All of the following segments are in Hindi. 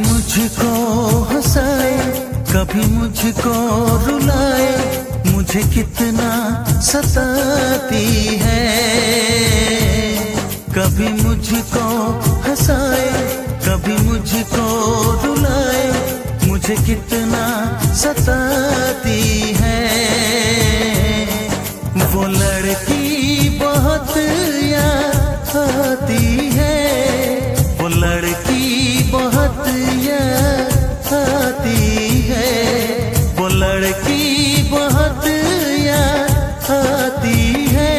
मुझको हंसाए, कभी मुझको रुलाए, मुझे कितना सताती है। कभी मुझको हंसाए, कभी मुझको रुलाए, मुझे कितना सताती है। वो लड़की बहुत याद आती है, वो लड़की बहुत याद आती है, वो लड़की बहुत याद आती है,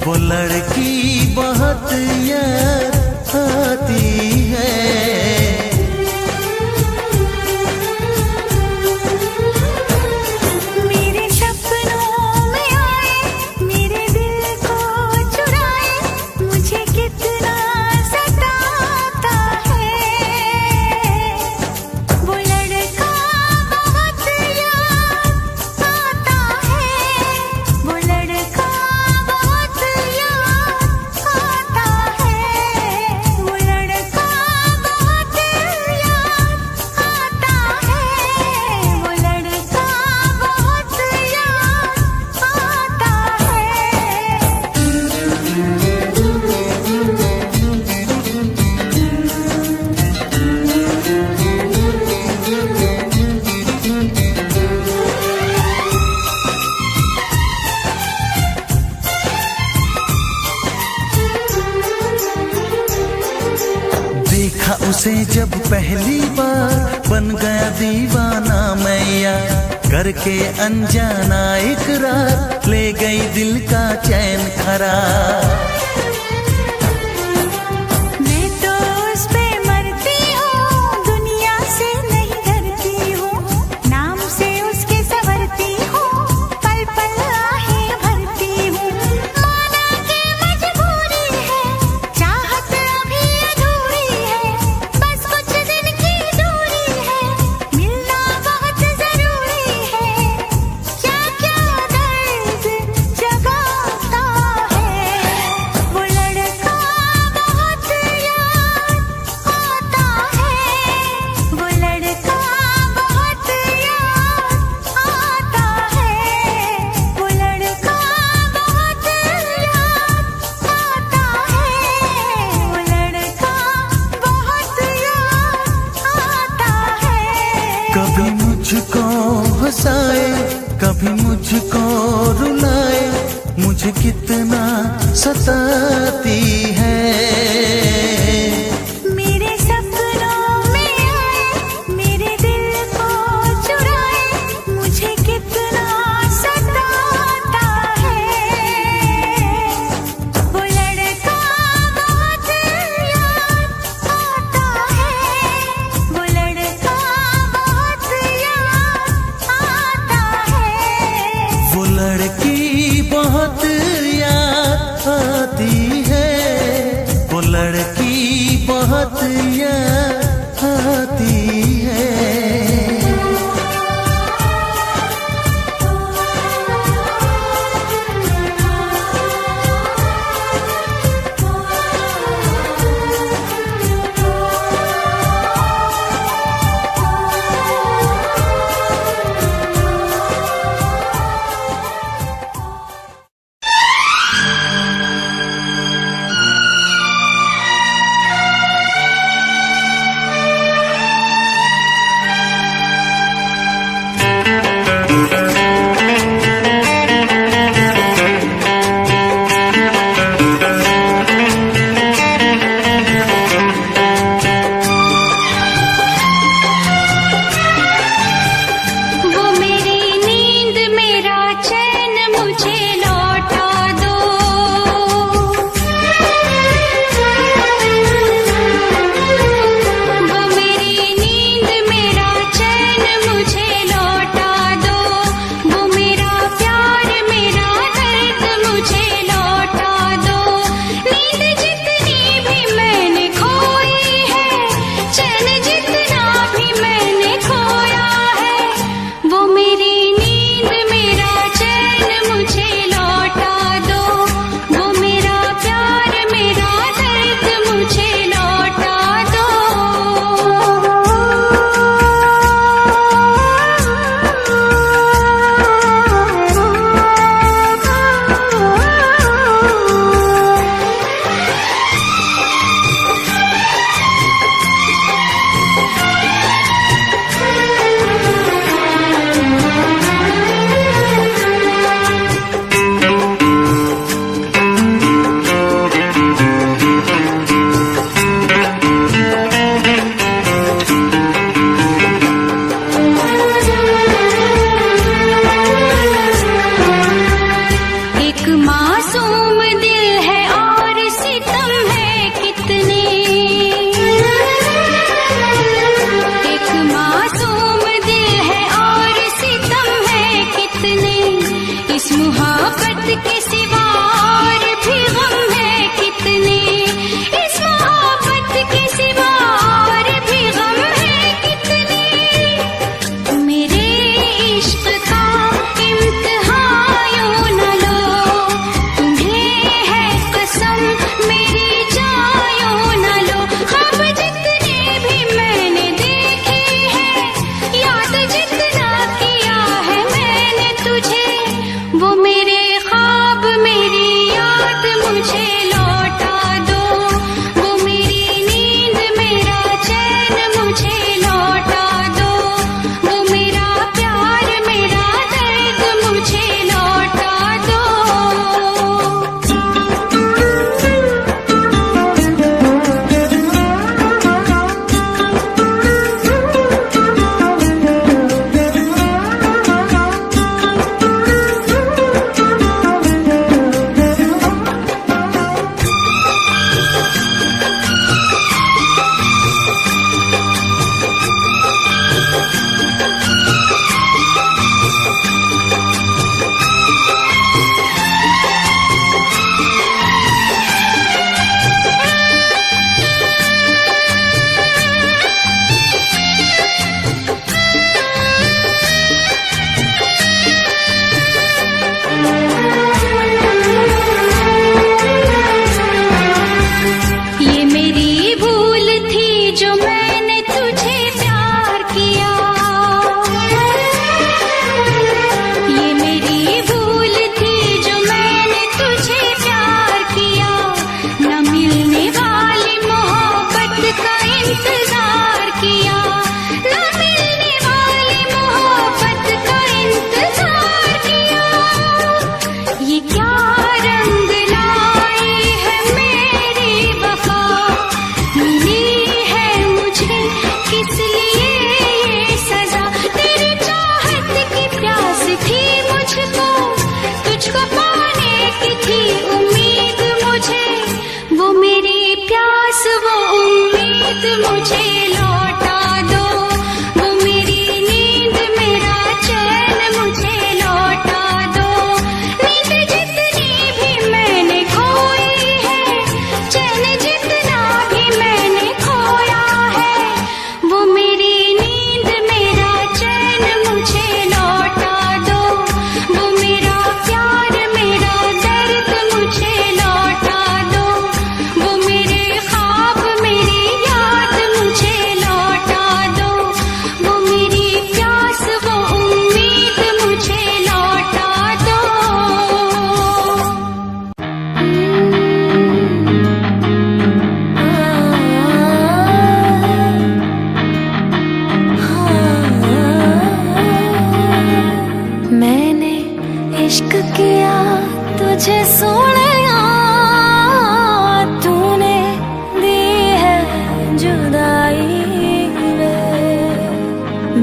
वो लड़की बहुत याद आती है। उसे जब पहली बार बन गया दीवाना मैया, करके अनजाना इकरार ले गई दिल का चैन करार। कभी मुझको हंसाए, कभी मुझको रुलाए, मुझे कितना सताती है। लड़की बहुत याद आती है, वो लड़की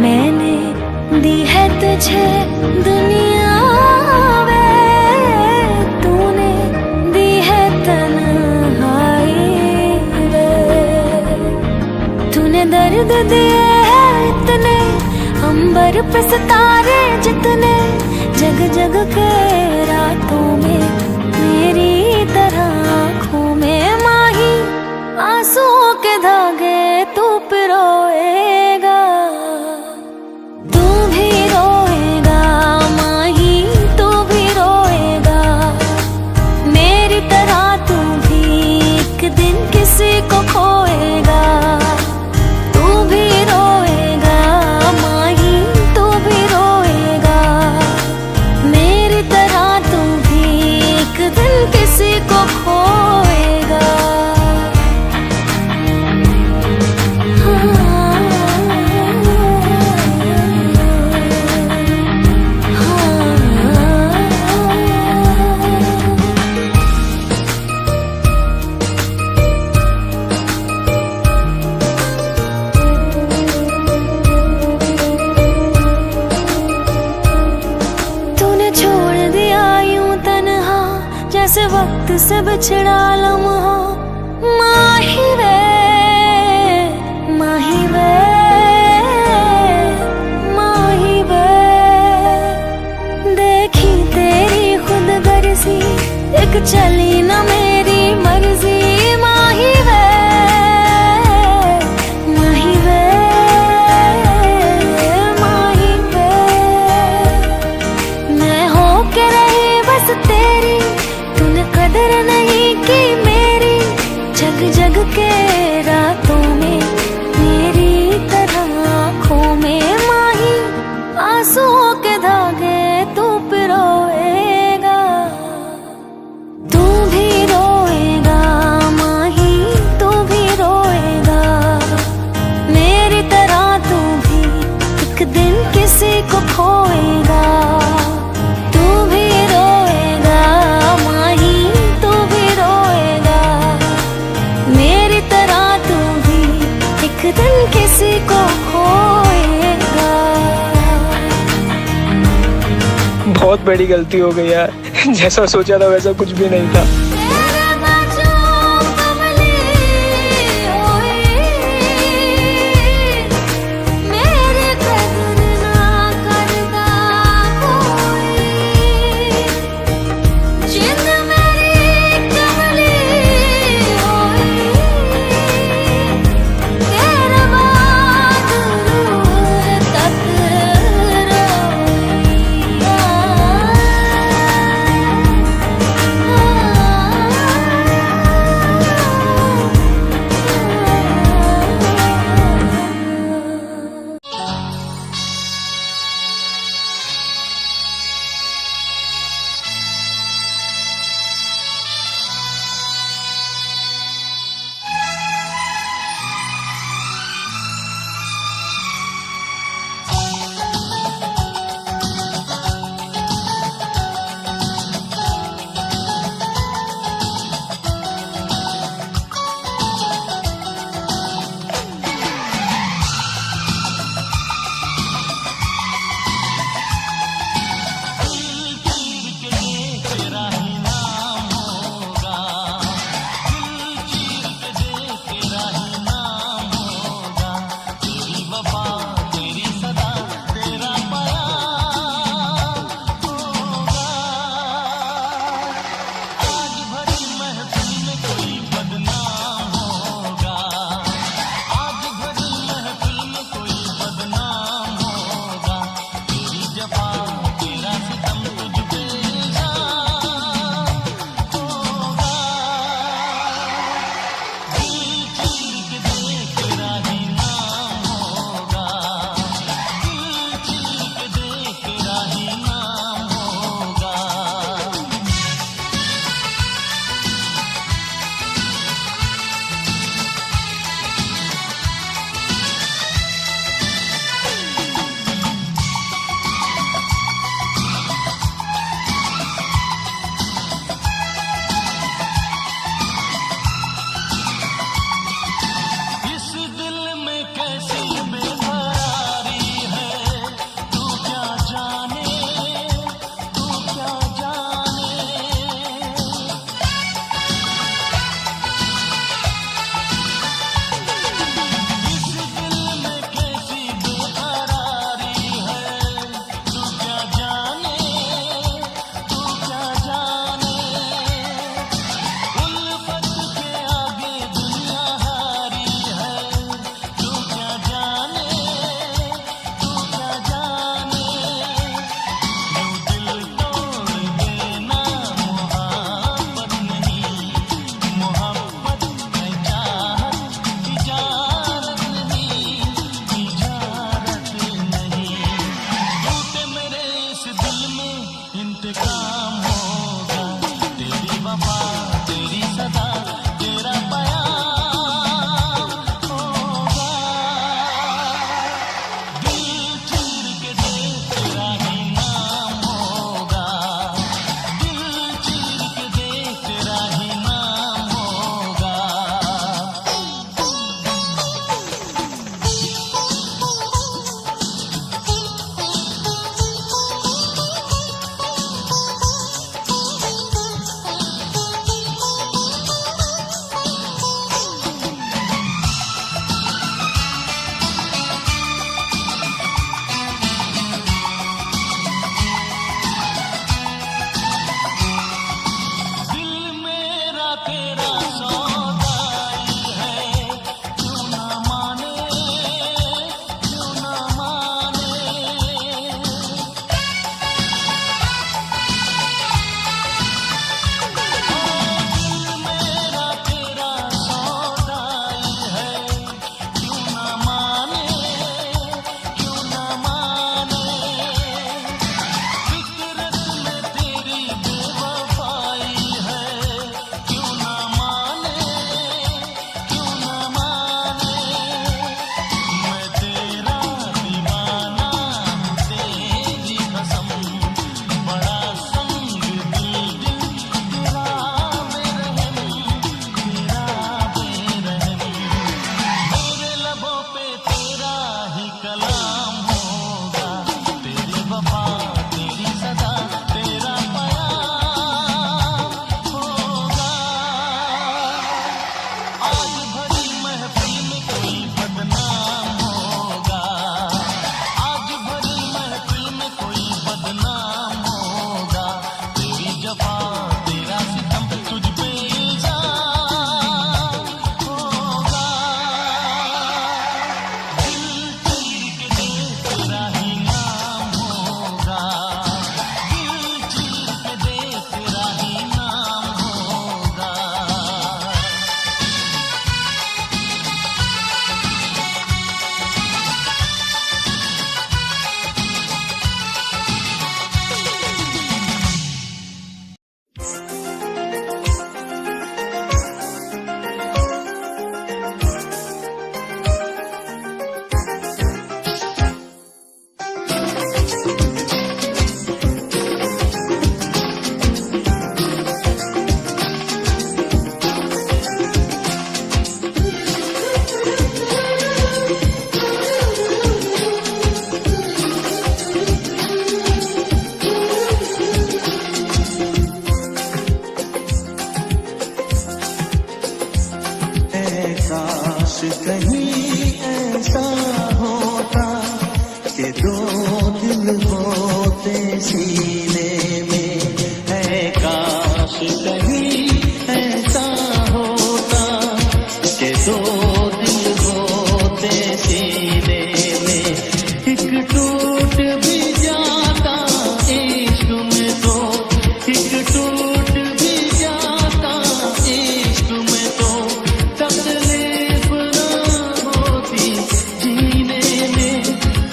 मैंने दी है तुझे दुनिया वे, तूने दी है तन्हाई वे। तूने दर्द दिए हैं इतने, अंबर पे सितारे जितने, जग जग के रातों में मेरी तरह आँखों में माही आंसुओं के धागे तू पिरोएगा, तू भी रोएगा माही, तू भी रोएगा मेरी तरह, तू भी एक दिन किसी को खोएगा, तू भी रोएगा माही, तू भी रोएगा मेरी तरह, तू भी एक दिन किसी को खोएगा। तूने छोड़ दिया यूं तन्हा, जैसे वक्त से बिछड़ा लम्हा, माही वे, माही वे, माही वे। देखी तेरी खुद गर्जी, एक चली न मेरी मर्जी, माही वे, माही वे, माही वे। मैं हो के रही बस तेरी, तूने कदर नहीं की मेरी, जग जग के रातों में मेरी तरह आँखों में माही आंसुओं के धागे तू पिरोएगा, तू भी रोएगा माही, तू भी रोएगा मेरी तरह, तू भी एक दिन किसी को खोएगा, तू भी रोएगा माही, तू भी रोएगा मेरी तरह, तू भी एक दिन किसी को खोएगा। बहुत बड़ी गलती हो गई यार, जैसा सोचा था वैसा कुछ भी नहीं था। तेरे बाजों कमली होई, मेरी कदर ना करदा कोई, जिंद मेरी कमली होई, तेरे बाद दूर तक रोई।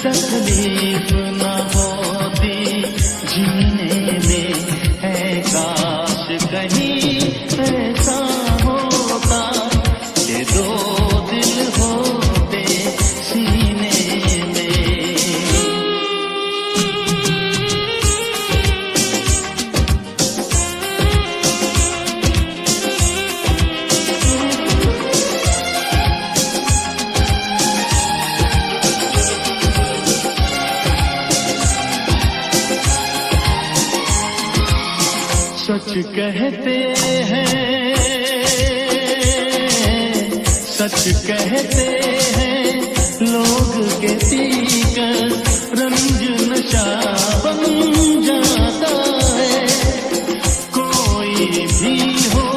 तकलीफ न होती जीने में, है काश कहीं ऐसा होता कि दो दिल होते सीने में। सच कहते हैं, सच कहते हैं लोग के पीकर रंज नशा बन जाता है। कोई भी हो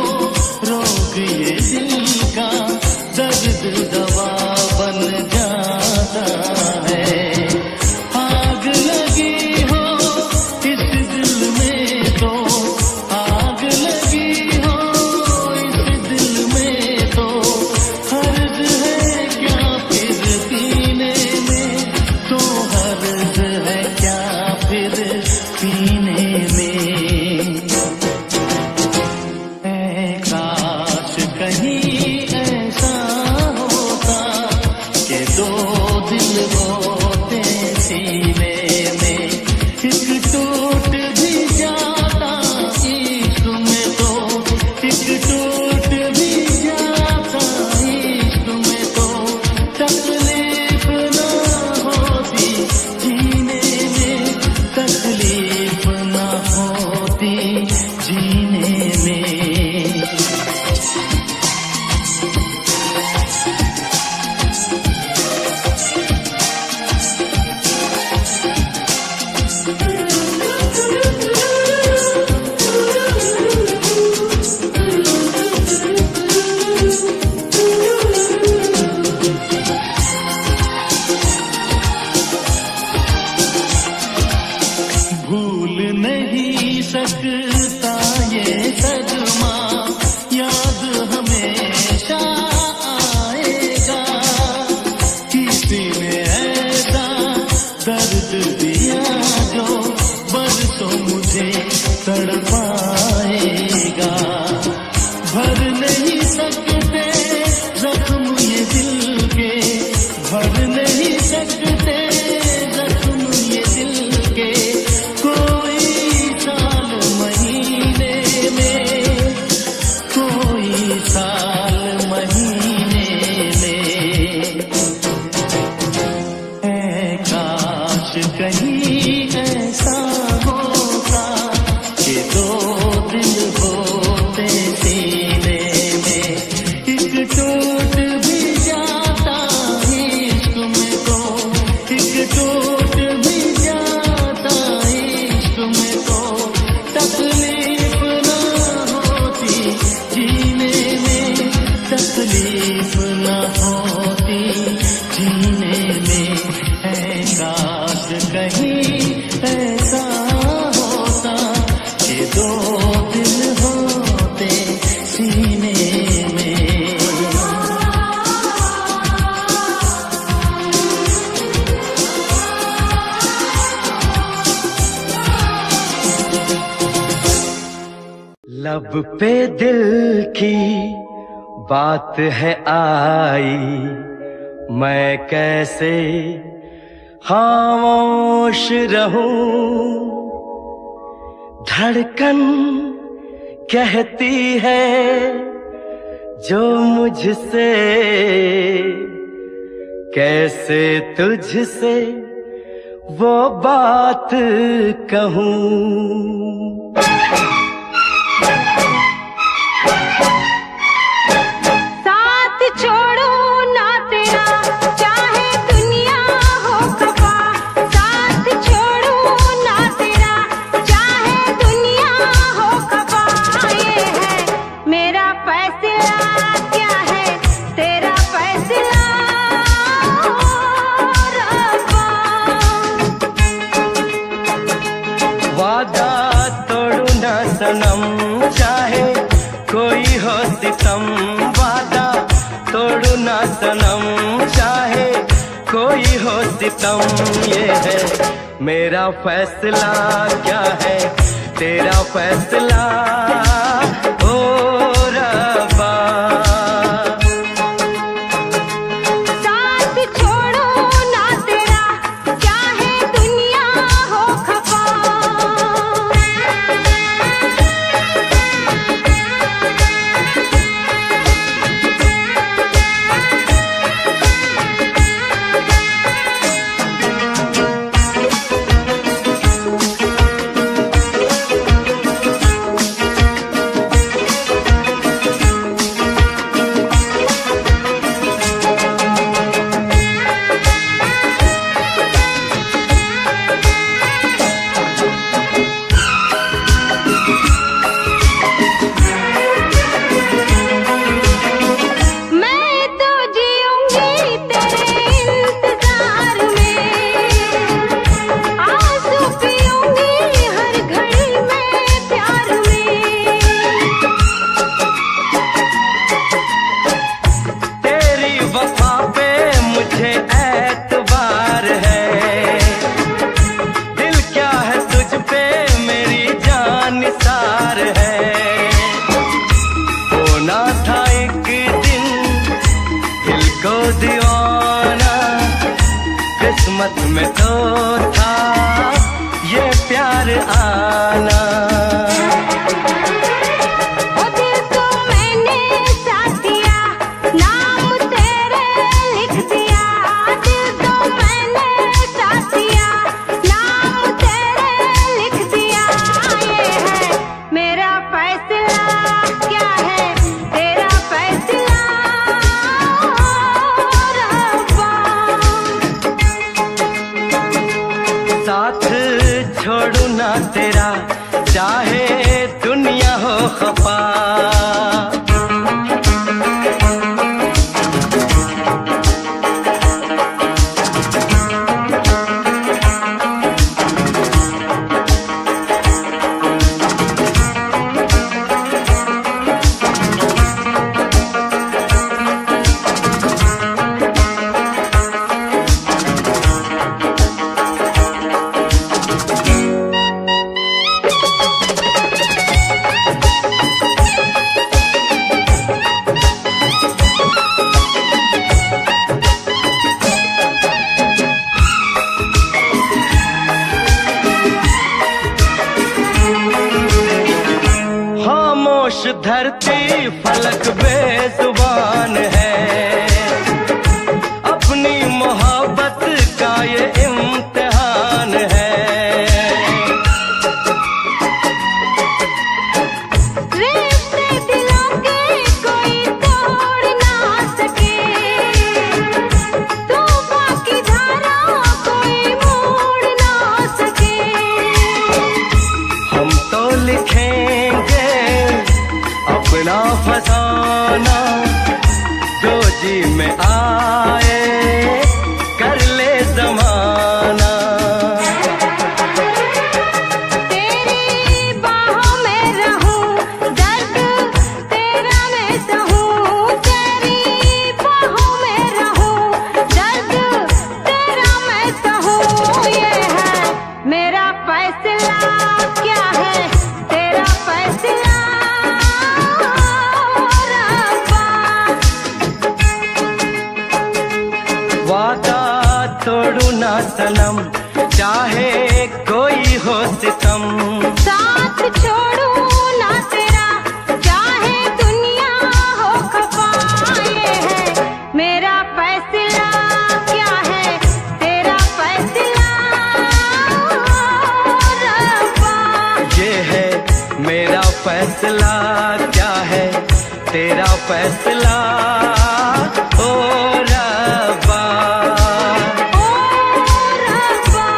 रोग ये दिल का, दर्द दवा बन जाता है। आग लगी हो इस दिल में तो, आग लगी हो इस दिल में तो, हर्ज है क्या फिर पीने में, तो हर्ज है क्या फिर पीने में। ऐ काश कहीं ऐसा होता कि दो दिल होते सीने में, एक टूट भी जाता इश्क में तो, एक टूट भी जाता इश्क में तो, तकलीफ न होती जीने में, तकलीफ न होती जीने में। भूल नहीं सकता ये सदमा, याद हमेशा आएगा। किसी ने ऐसा दर्द दिया जो बरसों मुझे तड़पाएगा। भर नहीं सकते जख्म ये दिल के, भर नहीं सकते जख्म ये दिल के, कोई साल महीने में, कोई साल महीने में। ऐ काश कहीं ऐसा होता कि दो दिल होते सीने में, एक टूट भी जाता इश्क में तो, एक टूट भी जाता इश्क में तो, तकलीफ न होती जीने में, तकलीफ न होती जीने में। है काश कहीं ऐसा होता कि दो दिल होते सीने में। लब पे दिल की बात है आई, मैं कैसे खामोश रहूं। धड़कन कहती है जो मुझसे, कैसे तुझसे वो बात कहूं। साथ छोड़ो ना तेरा चाहे दुनिया हो खफा, साथ छोड़ो ना तेरा चाहे दुनिया हो खफा। ये है मेरा फैसला, क्या है तेरा फैसला रब्बा। वादा तोड़ू ना सनम, चाहे हो सितम, ये है मेरा फैसला, क्या है तेरा फैसला ओ रब्बा। साथ छोड़ो ना तेरा, चाहे दुनिया हो खफा। किस्मत में तो था ये प्यार आना। ओ दिल को मैंने साथ दिया, नाम तेरे लिख दिया। दिल को मैंने साथ दिया, नाम तेरे लिख दिया। ये है मेरा फैसला, क्या है तेरा फैसला रब्बा। साथ छोड़ू ना तेरा, चाहे दुनिया हो खफा। खामोश धरती फलक बेजुबान है, अपनी मोहब्बत का ये इम्तिहान है। रिश्ते दिलों के कोई तोड़ ना सके, तूफान की धारा कोई मोड़ ना सके। हम तो लिखेंगे अपना फसाना, जो जी में आए कर ले जमाना। तेरी बाहों में रहूं, दर्द तेरा मैं सहूं। तेरी बाहों में रहूं, दर्द तेरा मैं सहूं। ये है मेरा फैसला, क्या है तेरा फैसला रब्बा। वादा तोड़ू ना सनम, चाहे कोई हो सितम। साथ छोड़ू ना तेरा, चाहे दुनिया हो खफा। ये है मेरा फैसला, क्या है तेरा फैसला रब्बा। ये है मेरा फैसला, क्या है तेरा फैसला ओ रब्बा। ओ रब्बा,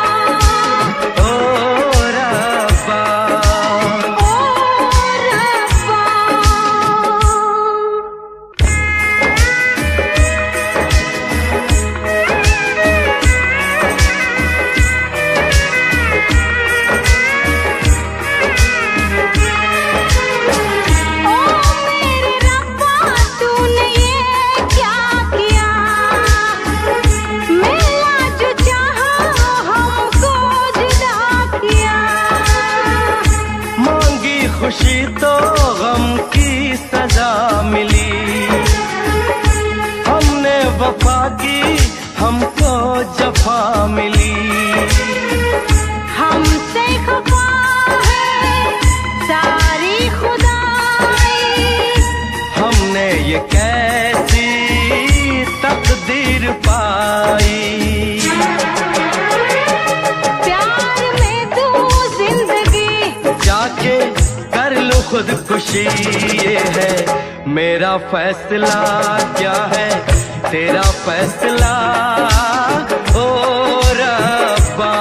ओ रब्बा, ओ रब्बा। ओ मेरे रब्बा, तू मिली। हमसे खफा है सारी खुदाई, हमने ये कैसी तकदीर पाई। प्यार में तू जिंदगी जाके कर लो खुदकुशी, ये है मेरा फैसला। क्या है तेरा फैसला ओ रब्बा।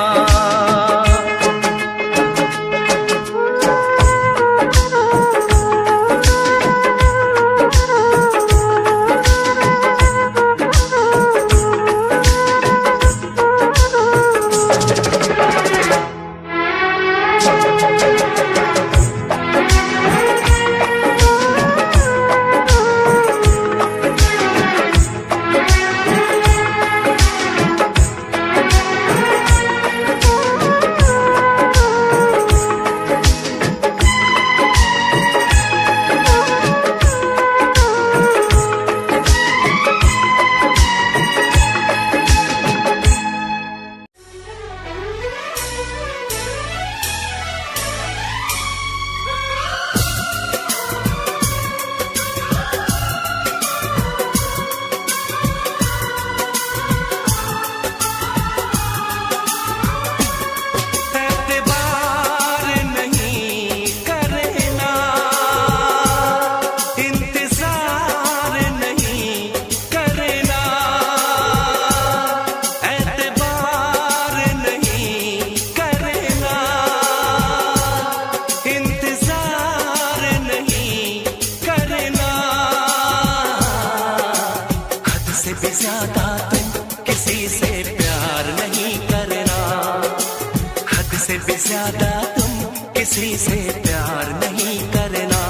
ज्यादा तुम किसी से प्यार नहीं करना,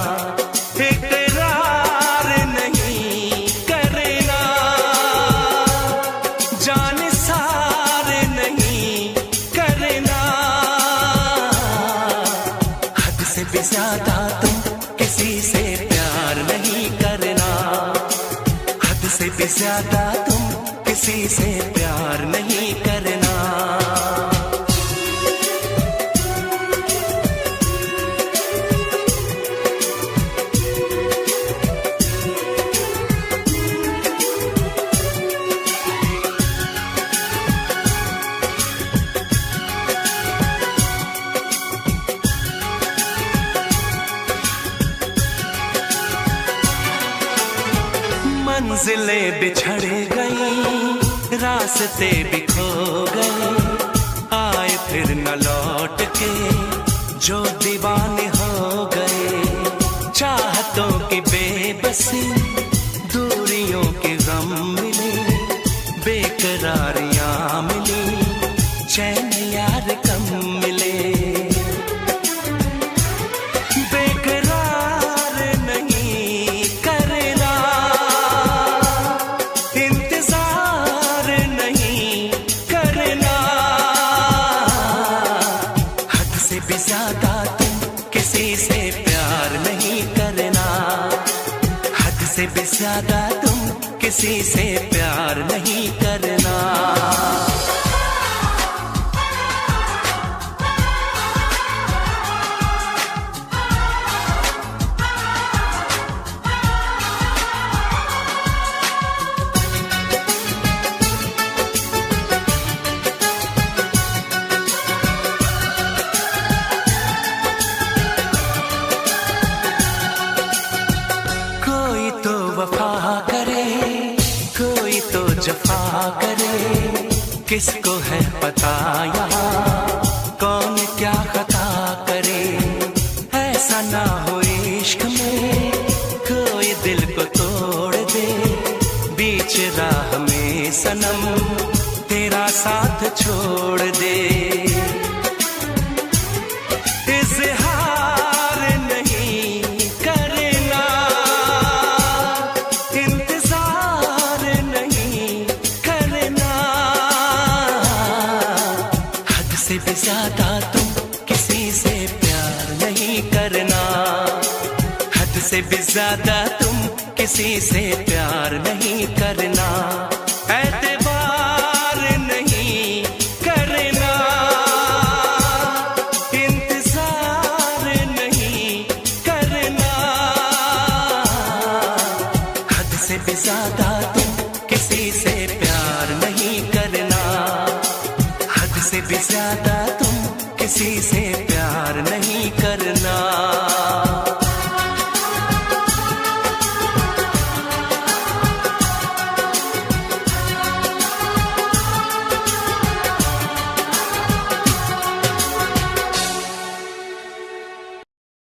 इकरार नहीं करना, जान सार नहीं करना। हद से भी ज्यादा तुम किसी से प्यार नहीं करना, हद से भी ज्यादा तुम किसी से प्यार नहीं करना। मंजिलें बिछड़ गई, रास्ते भी खो गए, आए फिर न लौट के जो दीवाने हो गए। चाहतों की बेबसी, दूरियों के गम मिले, बेकरारियां मिली, चैन यार कम मिले। ज्यादा तुम किसी से प्यार नहीं करना, हद से भी ज्यादा तुम किसी से प्यार नहीं करना। जफा करे, किसको है पता यहाँ कौन क्या खता करे। ऐसा ना हो इश्क में कोई दिल को तोड़ दे, बीच राह में सनम तेरा साथ छोड़ दे। ज्यादा तुम किसी से प्यार नहीं करना, हद से भी ज्यादा तुम किसी से प्यार नहीं करना। एतबार नहीं से भी ज्यादा तुम किसी से प्यार नहीं करना।